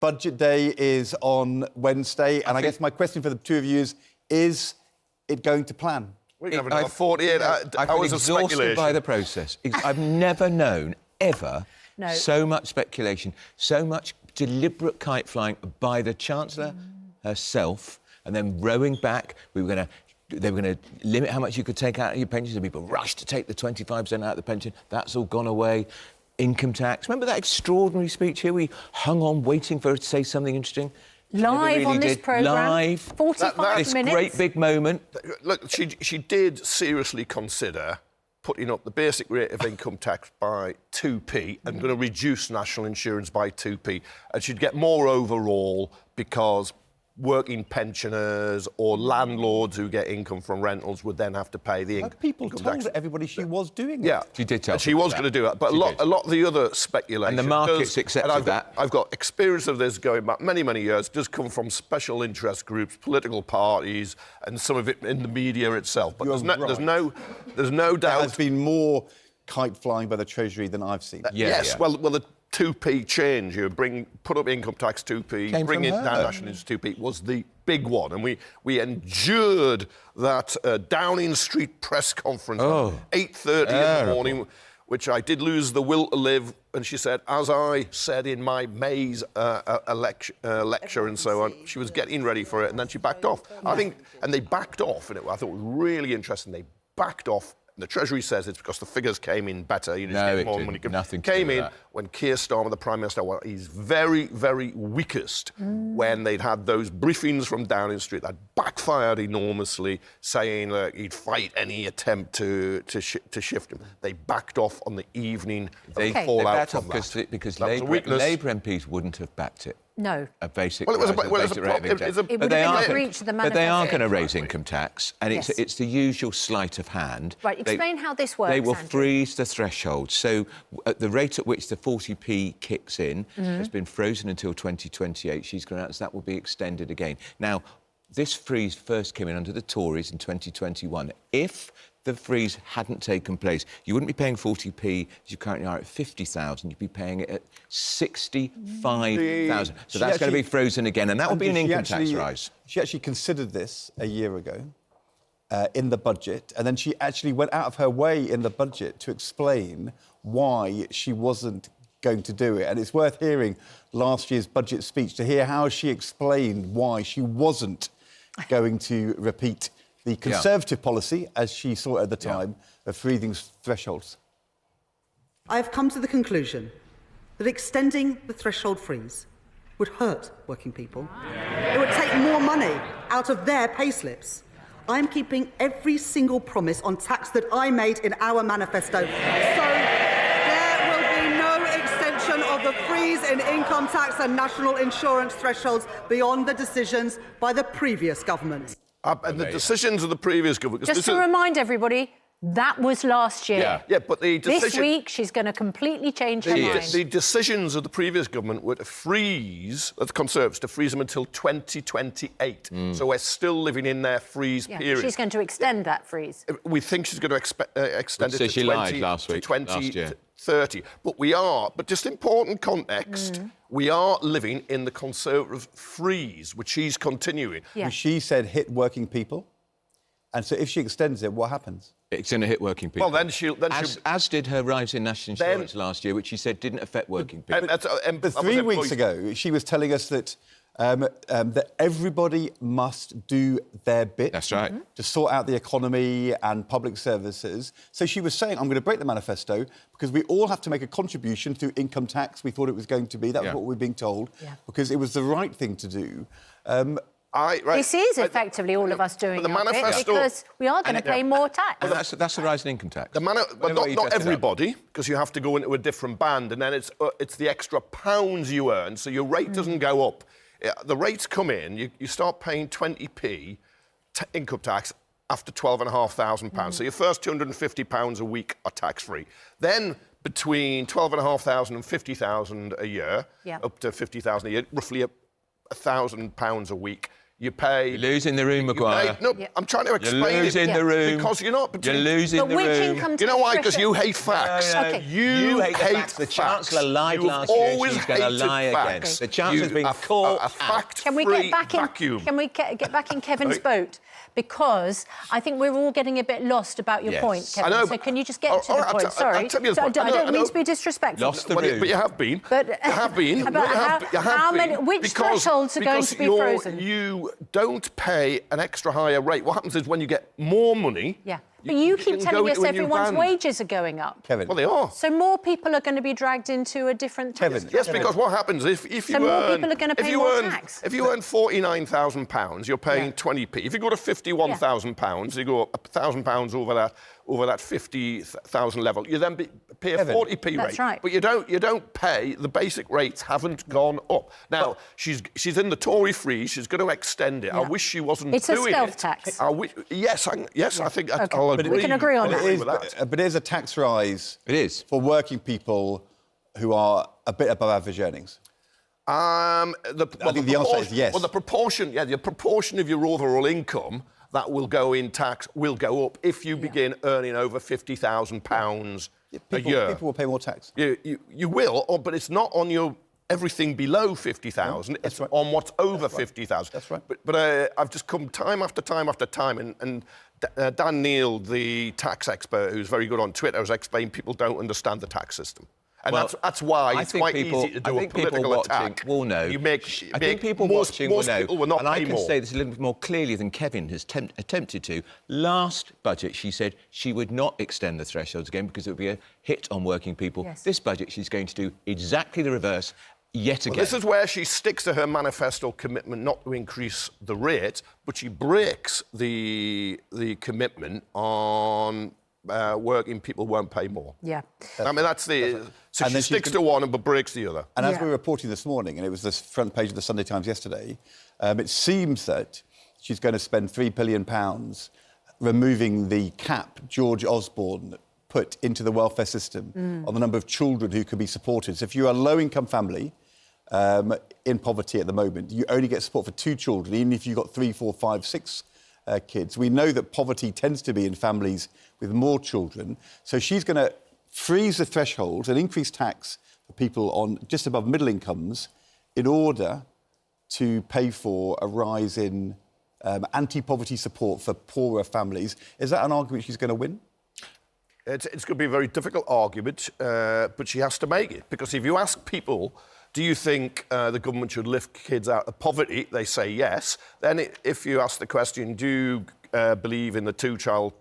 Budget day is on Wednesday, and I guess my question for the two of you is it going to plan? We have another 48 hours of exhausted speculation. by the process. I've never known, ever, so much speculation, so much deliberate kite flying by the Chancellor herself, and then rowing back. They were going to limit how much you could take out of your pensions, and people rushed to take the 25% out of the pension. That's all gone away. Income tax. Remember that extraordinary speech here? We hung on waiting for her to say something interesting. Live really on this programme. Live. 45 minutes. This great big moment. Look, she did seriously consider putting up the basic rate of income tax by 2p and going to reduce national insurance by 2p. And she'd get more overall because working pensioners or landlords who get income from rentals would then have to pay the income tax. People told everybody she was doing it. Yeah. She did tell she was going to do it. But a lot of the other speculation... And the markets accepted that. I've got experience of this going back many, many years, does come from special interest groups, political parties, and some of it in the media itself. But there's no doubt... There has been more kite flying by the Treasury than I've seen. Yes, well, the 2p change, put up income tax 2p, bring it down national insurance 2p, was the big one. And we endured that Downing Street press conference at 8:30 in the morning, which I did lose the will to live. And she said, as I said in my May's lecture and so on, she was getting ready for it, and then she backed off. And they backed off, and I thought it was really interesting. They backed off. The Treasury says it's because the figures came in better. You just get more money. Nothing came in when Keir Starmer, the Prime Minister, was his very, very weakest when they'd had those briefings from Downing Street that backfired enormously, saying he'd fight any attempt to shift him. They backed off on the evening of the fallout from that. Because Labour MPs wouldn't have backed it. No. A basic But they are going to raise income tax, and it's the usual sleight of hand. Right, explain how this works, They will Andrew. freeze the threshold. So at the rate at which the 40p kicks in has been frozen until 2028. She's going to announce that will be extended again. Now, this freeze first came in under the Tories in 2021. If the freeze hadn't taken place, you wouldn't be paying 40p as you currently are at 50,000. You'd be paying it at 65,000. So that's going to be frozen again, and that will be an income tax rise. She actually considered this a year ago in the budget, and then she actually went out of her way in the budget to explain why she wasn't going to do it. And it's worth hearing last year's budget speech to hear how she explained why she wasn't going to repeat the Conservative policy, as she saw it at the time, of freezing thresholds. I have come to the conclusion that extending the threshold freeze would hurt working people. It would take more money out of their payslips. I'm keeping every single promise on tax that I made in our manifesto. So there will be no extension of the freeze in income tax and national insurance thresholds beyond the decisions by the previous government. And the decisions of the previous government... Just to remind everybody, that was last year. Yeah, but the decision... This week, she's going to completely change her mind. The decisions of the previous government were to freeze, the Conservatives, to freeze them until 2028. So we're still living in their freeze period. She's going to extend that freeze. We think she's going to extend it to 2030. But we are... But just important context... We are living in the Conservative freeze, which she's continuing. She said hit working people. And so if she extends it, what happens? It's going to hit working people. Well, then she'll... As did her rise in national insurance last year, which she said didn't affect working people. But 3 weeks ago, she was telling us that that everybody must do their bit. That's right. To sort out the economy and public services. So she was saying, I'm going to break the manifesto because we all have to make a contribution through income tax. We thought it was going to be. That was what we were being told. Because it was the right thing to do. This is effectively all of us doing it because we are going to pay more tax. Well, that's the rise in income tax. Not everybody, because you have to go into a different band, and then it's the extra pounds you earn, so your rate doesn't go up. The rates come in, you start paying 20p income tax after £12,500. So your first £250 a week are tax-free. Then between £12,500 and £50,000 a year, up to £50,000 a year, roughly £1,000 a week, You pay... You're losing the room, Maguire. No, I'm trying to explain it. You're losing the room. Because you're not... You're losing the room. You know why? Because you hate facts. No, no. Okay. You hate facts. The Chancellor lied last year. She's going to lie again. The Chancellor's been caught out. Can we get back in? Can we get back in Kevin's boat? Because I think we're all getting a bit lost about your point, Kevin. So can you just get to the point? Sorry. I don't mean to be disrespectful. Lost the room. But you have been. You have been. How many? Which thresholds are going to be frozen? You don't pay an extra higher rate. What happens is when you get more money... Yeah. But you keep telling us everyone's wages are going up. Kevin. Well, they are. So more people are going to be dragged into a different tax. Yes, because what happens if you earn... more people are going to pay more tax. If you earn £49,000, you're paying 20p. If you go to £51,000, you go up £1,000 over that 50,000 level. You then pay a 40p rate. That's right. But you don't pay. The basic rates haven't gone up. Now she's in the Tory freeze. She's going to extend it. Yeah. I wish she wasn't doing it. It's a stealth tax. I think I'll agree. We can agree on that. But it is a tax rise. It is for working people who are a bit above average earnings. I think the answer is yes. Well, the proportion of your overall income that will go in tax will go up if you begin earning over £50,000 a year. People will pay more tax. You will, but it's not on your everything below 50,000. It's on what's over 50,000. That's right. But I've just come time after time after time, and Dan Neil, the tax expert, who's very good on Twitter, has explained people don't understand the tax system. And that's why it's quite easy to do a political attack. Will know. I think people watching will know. Will not and I can say this a little bit more clearly than Kevin has attempted to. Last budget, she said she would not extend the thresholds again because it would be a hit on working people. Yes. This budget, she's going to do exactly the reverse. Yet again. Well, this is where she sticks to her manifesto commitment not to increase the rate, but she breaks the commitment on working people won't pay more. Yeah. I mean, that's the... So she sticks to one but breaks the other. And as we were reporting this morning, and it was the front page of the Sunday Times yesterday, it seems that she's going to spend £3 billion removing the cap George Osborne put into the welfare system on the number of children who can be supported. So if you're a low-income family in poverty at the moment, you only get support for 2 children, even if you've got 3, 4, 5, 6 kids. We know that poverty tends to be in families with more children. So she's going to freeze the thresholds and increase tax for people on just above middle incomes in order to pay for a rise in anti-poverty support for poorer families. Is that an argument she's going to win? It's going to be a very difficult argument, but she has to make it. Because if you ask people, do you think the government should lift kids out of poverty, they say yes. Then if you ask the question, do you believe in the 2-child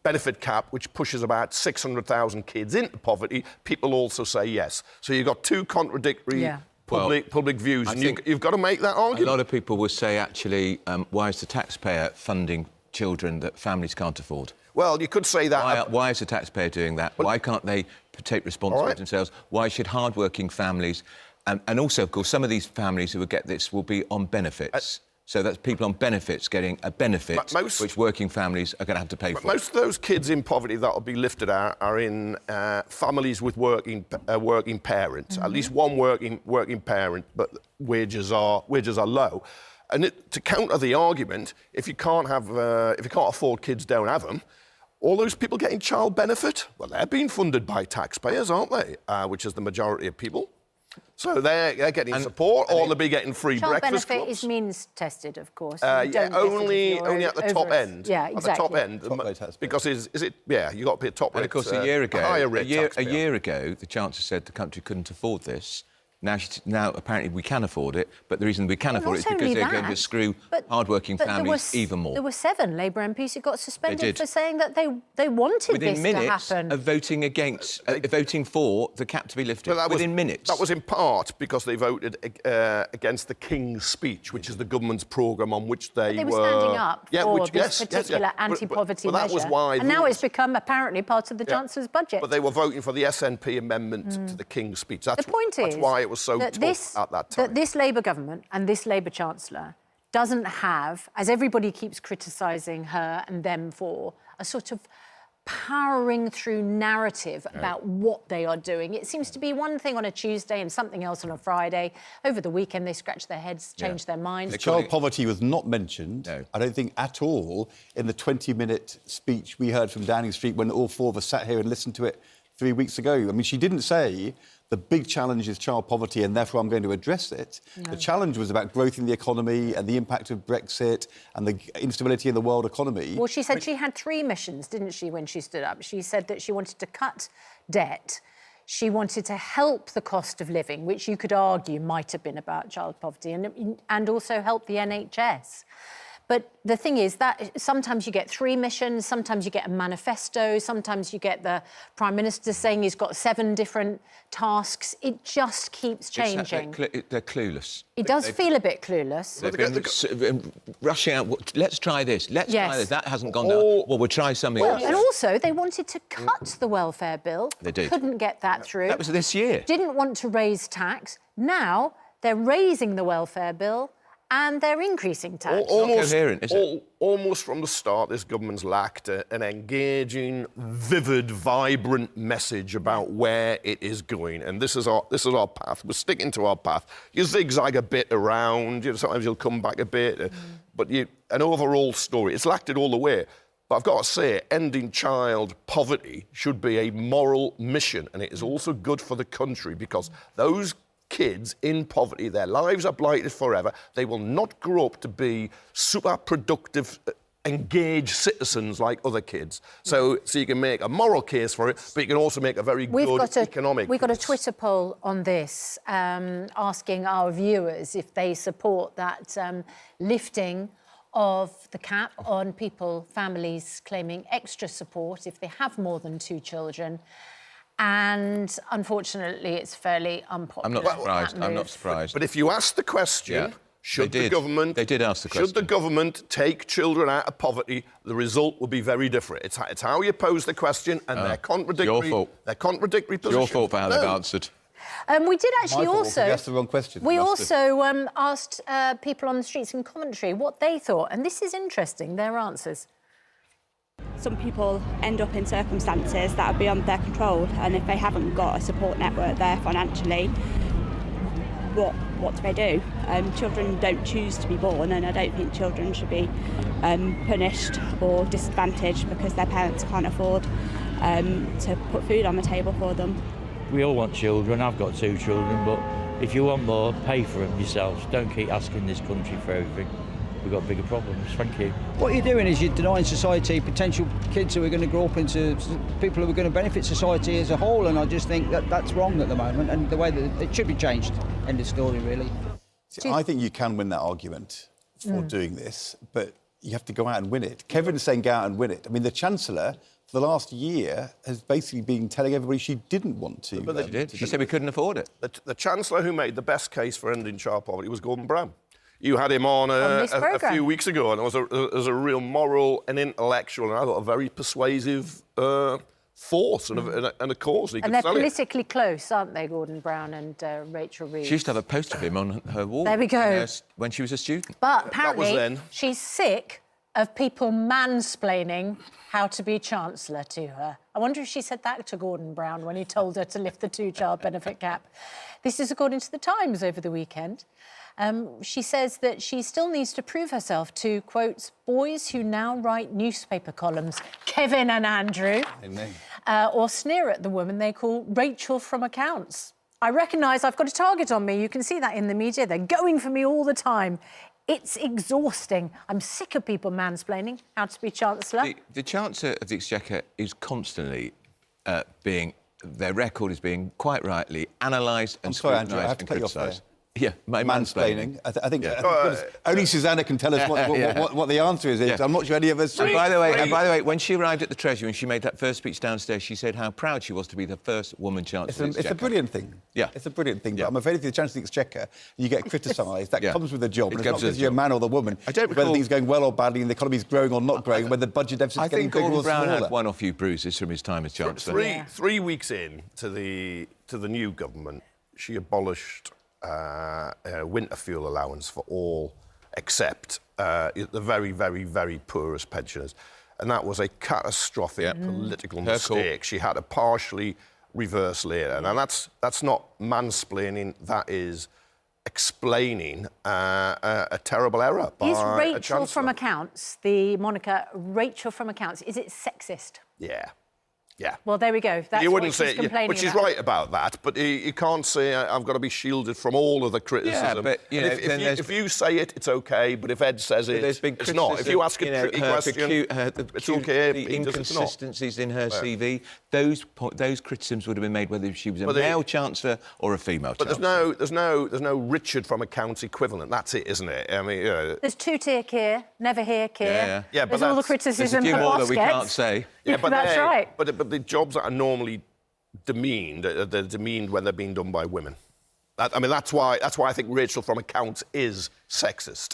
benefit cap, which pushes about 600,000 kids into poverty, people also say yes. So you've got 2 contradictory public views, and you've got to make that argument. A lot of people will say, actually, why is the taxpayer funding children that families can't afford? Well, you could say that... Why is the taxpayer doing that? Why can't they take responsibility themselves? Why should hard-working families... And also, of course, some of these families who will get this will be on benefits. So that's people on benefits getting a benefit which working families are going to have to pay for. Most of those kids in poverty that will be lifted out are in families with working parents. At least one working parent, but wages are low. And to counter the argument, if you can't afford kids, don't have them. All those people getting child benefit, well, they're being funded by taxpayers, aren't they? Which is the majority of people. So they're getting support, or they'll be getting free breakfast clubs. Child benefit is means tested, of course. Only at the top end. Yeah, exactly. At the top end. Because is it? Yeah, you got to pay a top rate. And of course, a year ago, the Chancellor said the country couldn't afford this. Now, apparently, we can afford it, but the reason we can afford it is because they're going to screw hard-working families even more. There were 7 Labour MPs who got suspended for saying that they wanted this to happen. Within minutes of voting for the cap to be lifted. Within minutes. That was in part because they voted against the King's Speech, which is the government's programme on which they were standing up for this particular anti-poverty measure. That was why... And now it's become, apparently, part of the Chancellor's budget. But they were voting for the SNP amendment to the King's Speech. The point is... That's why it was so tough at that time. That this Labour government and this Labour Chancellor doesn't have, as everybody keeps criticising her and them for, a sort of powering through narrative about what they are doing. It seems to be one thing on a Tuesday and something else on a Friday. Over the weekend, they scratch their heads, change their minds. Child poverty was not mentioned, I don't think, at all in the 20-minute speech we heard from Downing Street when all four of us sat here and listened to it 3 weeks ago. I mean, she didn't say the big challenge is child poverty and therefore I'm going to address it. No. The challenge was about growth in the economy and the impact of Brexit and the instability in the world economy. Well, she said she had 3 missions, didn't she, when she stood up? She said that she wanted to cut debt, she wanted to help the cost of living, which you could argue might have been about child poverty, and also help the NHS. But the thing is that sometimes you get 3 missions, sometimes you get a manifesto, sometimes you get the Prime Minister saying he's got 7 different tasks. It just keeps changing. They're clueless. It does feel a bit clueless. They've been rushing out, let's try this, let's try this. That hasn't gone down. Well, we'll try something else. And also, they wanted to cut the welfare bill. They did. Couldn't get that through. That was this year. Didn't want to raise tax. Now, they're raising the welfare bill and they're increasing tax. Almost from the start, this government's lacked an engaging, vivid, vibrant message about where it is going. And this is our path. We're sticking to our path. You zigzag a bit around. Sometimes you'll come back a bit. But an overall story. It's lacked it all the way. But I've got to say, ending child poverty should be a moral mission. And it is also good for the country because those kids in poverty, their lives are blighted forever. They will not grow up to be super productive, engaged citizens like other kids. So you can make a moral case for it, but you can also make a very good economic case. We've got a Twitter poll on this, asking our viewers if they support that lifting of the cap on families claiming extra support if they have more than 2 children. And unfortunately, it's fairly unpopular. I'm not surprised. But if you ask the question, should the government... They did ask the question. Should the government take children out of poverty, the result will be very different. It's how you pose the question, and they're contradictory. Your fault. They're contradictory positions. Your fault for how they've answered. We did actually also... We asked the wrong question. We also asked people on the streets in Coventry what they thought, and this is interesting, their answers. Some people end up in circumstances that are beyond their control, and if they haven't got a support network there financially, what do they do? Children don't choose to be born, and I don't think children should be punished or disadvantaged because their parents can't afford to put food on the table for them. We all want children. I've got 2 children, but if you want more, pay for them yourselves. Don't keep asking this country for everything. We've got bigger problems. Thank you. What you're doing is you're denying society potential kids who are going to grow up into people who are going to benefit society as a whole, and I just think that that's wrong at the moment, and the way that it should be changed. End of story, really. See, I think you can win that argument for doing this, but you have to go out and win it. Kevin's saying go out and win it. I mean, the Chancellor, for the last year, has basically been telling everybody she didn't want to. But she did. She said we couldn't afford it. The Chancellor who made the best case for ending child poverty was Gordon Brown. You had him on a few weeks ago, and it was a real moral and intellectual, and I thought a very persuasive force and a cause. And they're politically close, aren't they, Gordon Brown and Rachel Reeves? She used to have a poster of him on her wall. There we go. When she was a student. But apparently she's sick of people mansplaining how to be Chancellor to her. I wonder if she said that to Gordon Brown when he told her to lift the 2-child benefit cap. This is according to The Times over the weekend. She says that she still needs to prove herself to, quote, boys who now write newspaper columns, Kevin and Andrew, or sneer at the woman they call Rachel from Accounts. I recognise I've got a target on me. You can see that in the media. They're going for me all the time. It's exhausting. I'm sick of people mansplaining how to be Chancellor. The Chancellor of the Exchequer is constantly their record is being quite rightly analysed and scrutinised and criticised. Yeah, mansplaining. I think only Susanna can tell us what the answer is. I'm not sure any of us... And by the way, when she arrived at the Treasury and she made that first speech downstairs, she said how proud she was to be the first woman Chancellor. It's a brilliant thing. Yeah. It's a brilliant thing. But I'm afraid if you're the Chancellor of the Exchequer and you get criticised, that comes with the job. And it's not because you're a man or the woman. I don't recall whether things going well or badly and the economy's growing or not growing, whether the budget deficit's getting bigger or smaller. I think Gordon Brown had one or few bruises from his time as Chancellor. 3 weeks in to the new government, she abolished winter fuel allowance for all except the very, very, very poorest pensioners. and that was a catastrophic political mistake. She had to partially reverse later. And that's not mansplaining, that is explaining a terrible error by Is a Rachel Chancellor. from Accounts, the moniker Rachel from Accounts, is it sexist? Yeah. Yeah. Well, there we go. That's you what wouldn't she's say, complaining but she's about. right about that. But you can't say I've got to be shielded from all of the criticism. Yeah, but you know, if you say it, it's okay. But if Ed says it, it's not. If you ask a tricky question, it's okay. The inconsistencies in her CV, those criticisms would have been made whether she was a male chancellor or a female chancellor. But there's no Richard from Accounts equivalent. That's it, isn't it? I mean, there's two-tier Keir, never hear Keir. Yeah, but there's all the criticism there's a few the more boss that we gets. can't say. Yeah, but that's right. But the jobs that are normally demeaned, they're demeaned when they're being done by women. That's why I think Rachel from Accounts is sexist.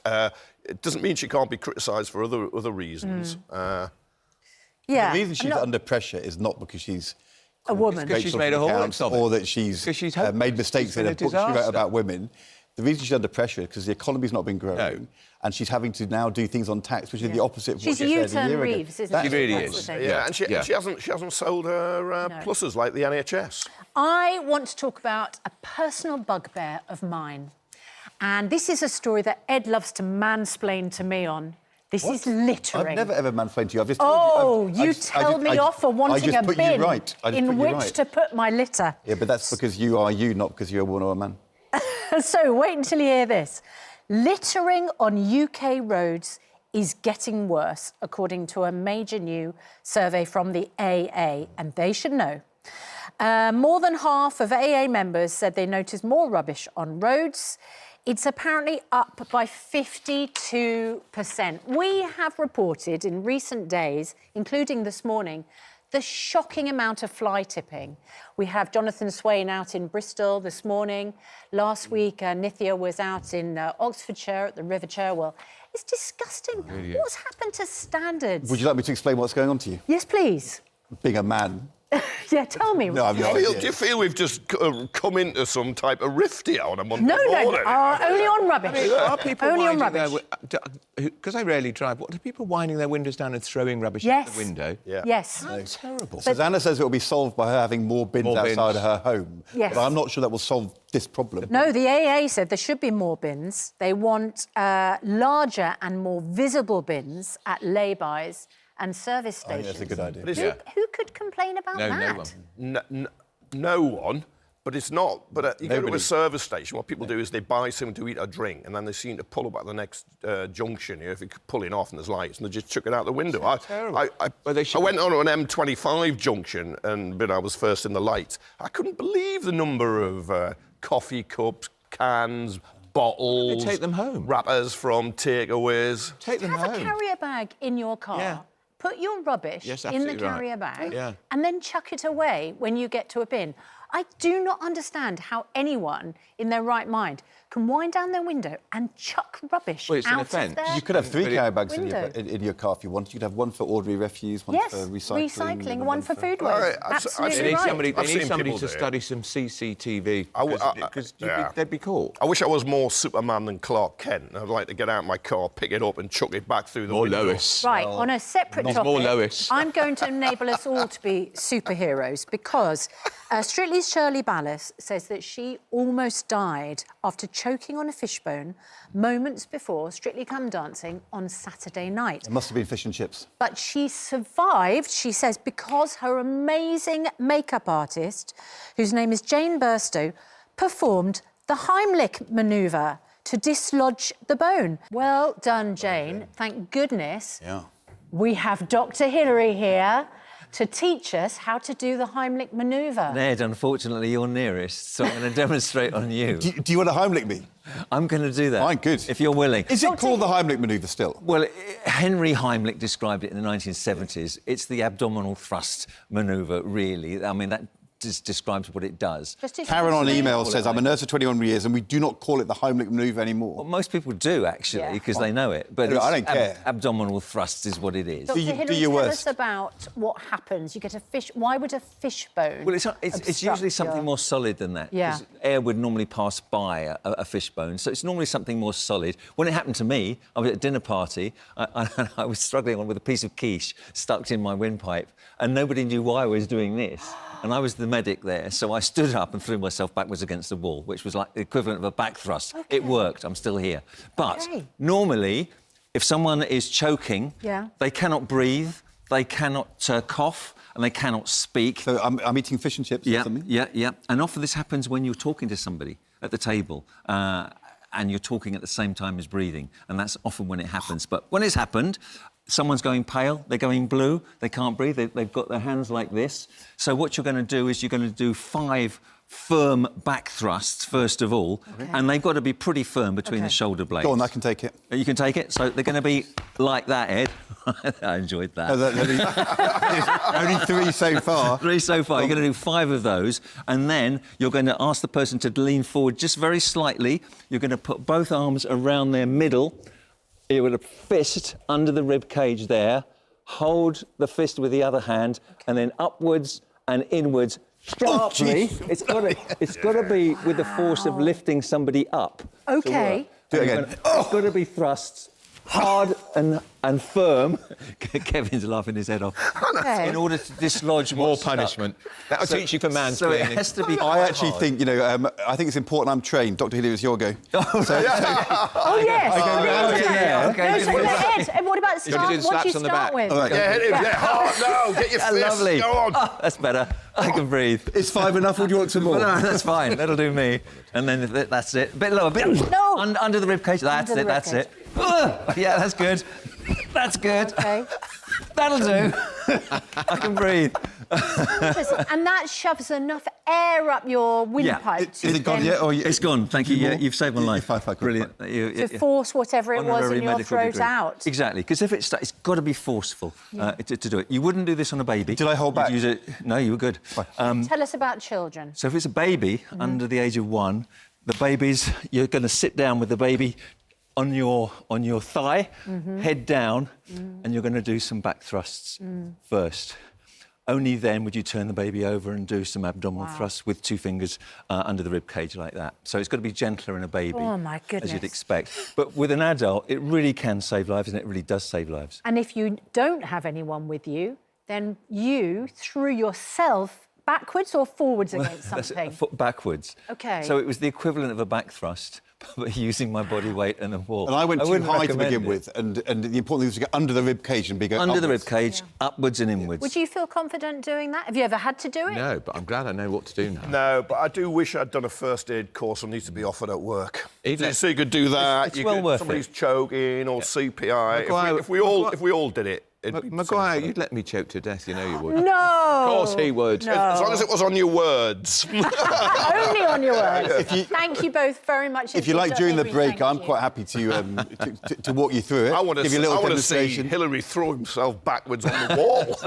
It doesn't mean she can't be criticised for other reasons. Yeah. The reason she's under pressure is not because she's a woman. Because she's made a Heimlich of it. Or that she's made mistakes in a book she wrote about women. The reason she's under pressure is because the economy's not been growing, and she's having to now do things on tax, which is the opposite of what she said a year Reeves, ago. isn't she? She really is. Yeah, and she hasn't sold her pluses like the NHS. I want to talk about a personal bugbear of mine. And this is a story that Ed loves to mansplain to me on. This is littering. I've never ever mansplained to you. I've just told you tell me off for wanting a bin in which to put my litter. Yeah, but that's because you are you, not because you're a woman or a man. So wait until you hear this. Littering on UK roads is getting worse, according to a major new survey from the AA, and they should know. More than half of AA members said they noticed more rubbish on roads. It's apparently up by 52%. We have reported in recent days, including this morning, the shocking amount of fly tipping. We have Jonathan Swain out in Bristol this morning. Last week, Nithya was out in Oxfordshire at the River Cherwell. It's disgusting. Really What's happened to standards? Would you like me to explain what's going on to you? Yes, please. Being a man. Yeah, tell me. No, do you feel we've just come into some type of rift here on a Monday morning? No, only on rubbish. Are people only on rubbish? Because I rarely drive. What are people winding their windows down and throwing rubbish out the window? Yeah. Yes. That's terrible. Susanna says it will be solved by her having more bins outside of her home. Yes. But I'm not sure that will solve this problem. No, the AA said there should be more bins. They want larger and more visible bins at lay-bys and service stations. I think that's a good idea. Who could complain about that? No one. But it's not. But you go to a service station, what people do is they buy something to eat or drink, and then they seem to pull up at the next junction here if you're pulling off and there's lights, and they just chuck it out the window. I went on to an M25 junction, and I was first in the lights. I couldn't believe the number of coffee cups, cans, bottles. They take them home. Wrappers from takeaways. Take them home. Have a carrier bag in your car. Yeah. Put your rubbish in the carrier bag Yeah. and then chuck it away when you get to a bin. I do not understand how anyone in their right mind can wind down their window and chuck rubbish it's an out offence. of their You could have 3 carrier bags in window. your car if you wanted. You could have one for ordinary refuse, one for recycling. Recycling, one for food waste. Right, Absolutely They need right. somebody to study some CCTV because they'd be caught. I wish I was more Superman than Clark Kent. I'd like to get out my car, pick it up and chuck it back through the window. Lois. Right, on a separate topic, more Lois. I'm going to enable us all to be superheroes because Strictly's Shirley Ballas says that she almost died after choking on a fishbone moments before Strictly Come Dancing on Saturday night. It must have been fish and chips. But she survived, she says, because her amazing makeup artist, whose name is Jane Burstow, performed the Heimlich manoeuvre to dislodge the bone. Well done, Jane. Thank goodness we have Dr. Hillary here to teach us how to do the Heimlich manoeuvre. Ned, unfortunately, you're nearest, so I'm going to demonstrate on you. Do you want to Heimlich me? I'm going to do that. Fine, good. If you're willing. Is it called the Heimlich manoeuvre still? Well, Henry Heimlich described it in the 1970s. It's the abdominal thrust manoeuvre, really. I mean, that describes what it does. Karen on email says, I'm a nurse for 21 years and we do not call it the Heimlich manoeuvre anymore. Well, most people do, actually, because they know it. But I don't care. Abdominal thrusts is what it is. Dr. Hillary, tell us about what happens. You get a fish... Why would a fishbone Well, it's usually something more solid than that. Yeah. Because air would normally pass by a fishbone, so it's normally something more solid. When it happened to me, I was at a dinner party, I was struggling with a piece of quiche stuck in my windpipe, and nobody knew why I was doing this. And I was the medic there, so I stood up and threw myself backwards against the wall, which was like the equivalent of a back thrust. Okay. It worked. I'm still here. But normally, if someone is choking, they cannot breathe, they cannot cough, and they cannot speak. So I'm eating fish and chips or something? Yeah. And often this happens when you're talking to somebody at the table, and you're talking at the same time as breathing, and that's often when it happens. But when it's happened, someone's going pale, they're going blue, they can't breathe, they've got their hands like this. So what you're going to do is you're going to do 5 firm back thrusts, first of all, and they've got to be pretty firm between the shoulder blades. Go on, I can take it. You can take it? So they're going to be like that, Ed. I enjoyed that. Only 3 so far. 3 so far. You're going to do 5 of those, and then you're going to ask the person to lean forward just very slightly. You're going to put both arms around their middle. You're going to fist under the rib cage there, hold the fist with the other hand, and then upwards and inwards sharply. It's got to be with the force of lifting somebody up. OK. Do it again. It's got to be thrusts hard and firm. Kevin's laughing his head off. In order to dislodge more punishment. That'll teach you for mansplaining. So it has to be. I actually think, I think it's important I'm trained. Dr. Hillary, it's your go. Oh, yes. And what about start? What do you start with? Right. Get your fists. Lovely. Go on. Oh, that's better. I can breathe. Is 5 enough or do you want some more? No, that's fine. That'll do me. And then that's it. A bit lower. Under the rib cage. That's it. Yeah, that's good. That's good. OK. That'll do. I can breathe. And that shoves enough air up your windpipe. Is it gone yet? It's gone, thank you. Yeah, you've saved my life. Brilliant. To force whatever it was in your throat out. Exactly, because if it's got to be forceful to do it. You wouldn't do this on a baby. Did I hold back? No, you were good. Tell us about children. So if it's a baby under the age of 1, you're going to sit down with the baby on your thigh, head down, and you're going to do some back thrusts first. Only then would you turn the baby over and do some abdominal thrusts with 2 fingers under the rib cage like that. So it's got to be gentler in a baby, as you'd expect. But with an adult, it really can save lives, and it really does save lives. And if you don't have anyone with you, then you threw yourself backwards or forwards against something? Backwards. OK. So it was the equivalent of a back thrust, but using my body weight and a wall. And I went too high to begin with, and the important thing was to get under the rib cage and be going under the rib cage, upwards and inwards. Would you feel confident doing that? Have you ever had to do it? No, but I'm glad I know what to do now. No, but I do wish I'd done a first aid course and needs to be offered at work. So you could do that. It's well worth somebody's it. choking or CPI. If we all did it. Maguire, you'd let me choke to death, you know you would. No! Of course he would. No. As long as it was on your words. Only on your words. Thank you both very much. If you like, during the break, I'm quite happy to walk you through it. I want to see Hillary throw himself backwards on the wall.